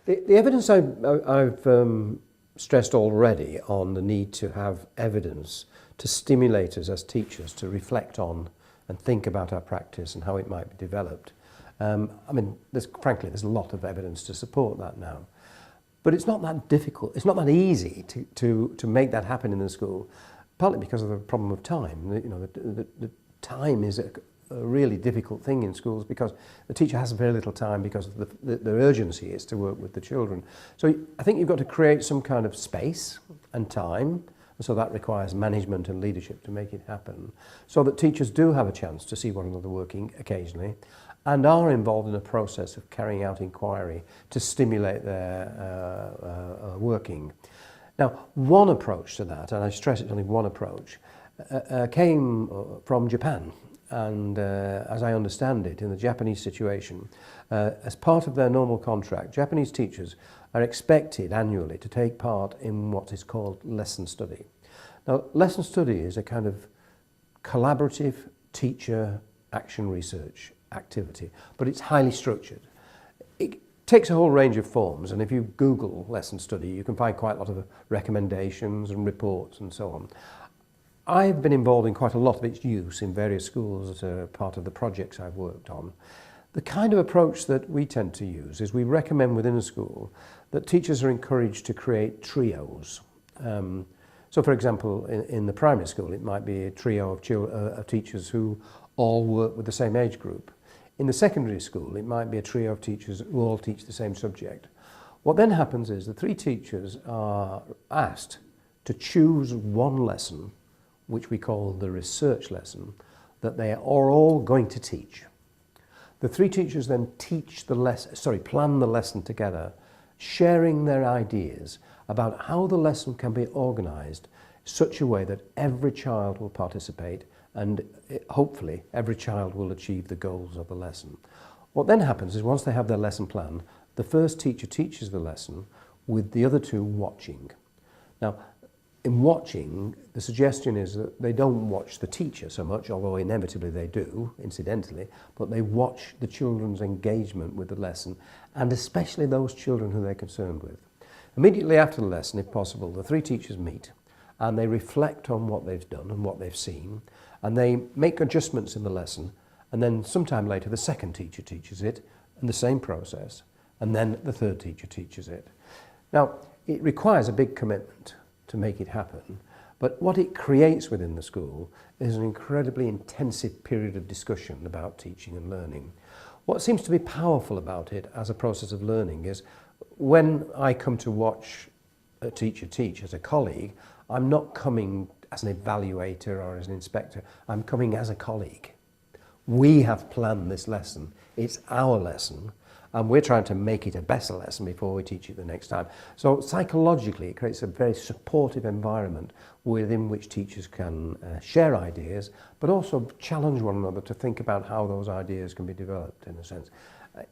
The evidence I've stressed already on the need to have evidence to stimulate us as teachers to reflect on and think about our practice and how it might be developed. I mean, frankly, there's a lot of evidence to support that now. But it's not that difficult, it's not that easy to make that happen in the school, partly because of the problem of time. You know, the time is a really difficult thing in schools because the teacher has very little time because of the urgency is to work with the children. So I think you've got to create some kind of space and time, and so that requires management and leadership to make it happen, so that teachers do have a chance to see one another working occasionally and are involved in a process of carrying out inquiry to stimulate their working. Now, one approach to that, and I stress it's only one approach, came from Japan. And as I understand it, in the Japanese situation, as part of their normal contract, Japanese teachers are expected annually to take part in what is called lesson study. Now, lesson study is a kind of collaborative teacher action research activity, but it's highly structured. It takes a whole range of forms, and if you Google lesson study, you can find quite a lot of recommendations and reports and so on. I've been involved in quite a lot of its use in various schools as a part of the projects I've worked on. The kind of approach that we tend to use is we recommend within a school that teachers are encouraged to create trios. So for example, in the primary school, it might be a trio of teachers who all work with the same age group. In the secondary school, it might be a trio of teachers who all teach the same subject. What then happens is the three teachers are asked to choose one lesson, which we call the research lesson, that they are all going to teach. The three teachers then plan the lesson together, sharing their ideas about how the lesson can be organised such a way that every child will participate and hopefully every child will achieve the goals of the lesson. What then happens is once they have their lesson plan, the first teacher teaches the lesson with the other two watching. Now, in watching, the suggestion is that they don't watch the teacher so much, although inevitably they do, incidentally, but they watch the children's engagement with the lesson, and especially those children who they're concerned with. Immediately after the lesson, if possible, the three teachers meet and they reflect on what they've done and what they've seen, and they make adjustments in the lesson, and then sometime later the second teacher teaches it, and the same process, and then the third teacher teaches it. Now, it requires a big commitment to make it happen, but what it creates within the school is an incredibly intensive period of discussion about teaching and learning. What seems to be powerful about it as a process of learning is when I come to watch a teacher teach as a colleague, I'm not coming as an evaluator or as an inspector, I'm coming as a colleague. We have planned this lesson, it's our lesson, and we're trying to make it a better lesson before we teach it the next time. So psychologically, it creates a very supportive environment within which teachers can share ideas, but also challenge one another to think about how those ideas can be developed, in a sense.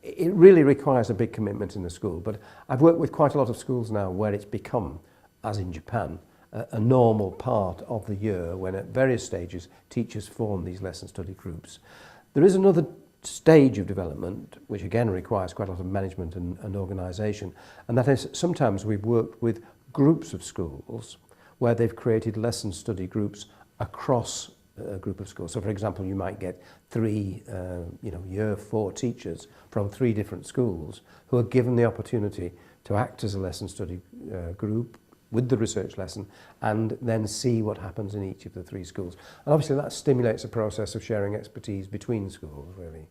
It really requires a big commitment in the school, but I've worked with quite a lot of schools now where it's become, as in Japan, a normal part of the year when at various stages teachers form these lesson study groups. There is another stage of development which again requires quite a lot of management and organisation, and that is sometimes we've worked with groups of schools where they've created lesson study groups across a group of schools. So for example, you might get three year 4 teachers from 3 different schools who are given the opportunity to act as a lesson study group with the research lesson and then see what happens in each of the 3 schools. And obviously that stimulates a process of sharing expertise between schools, really.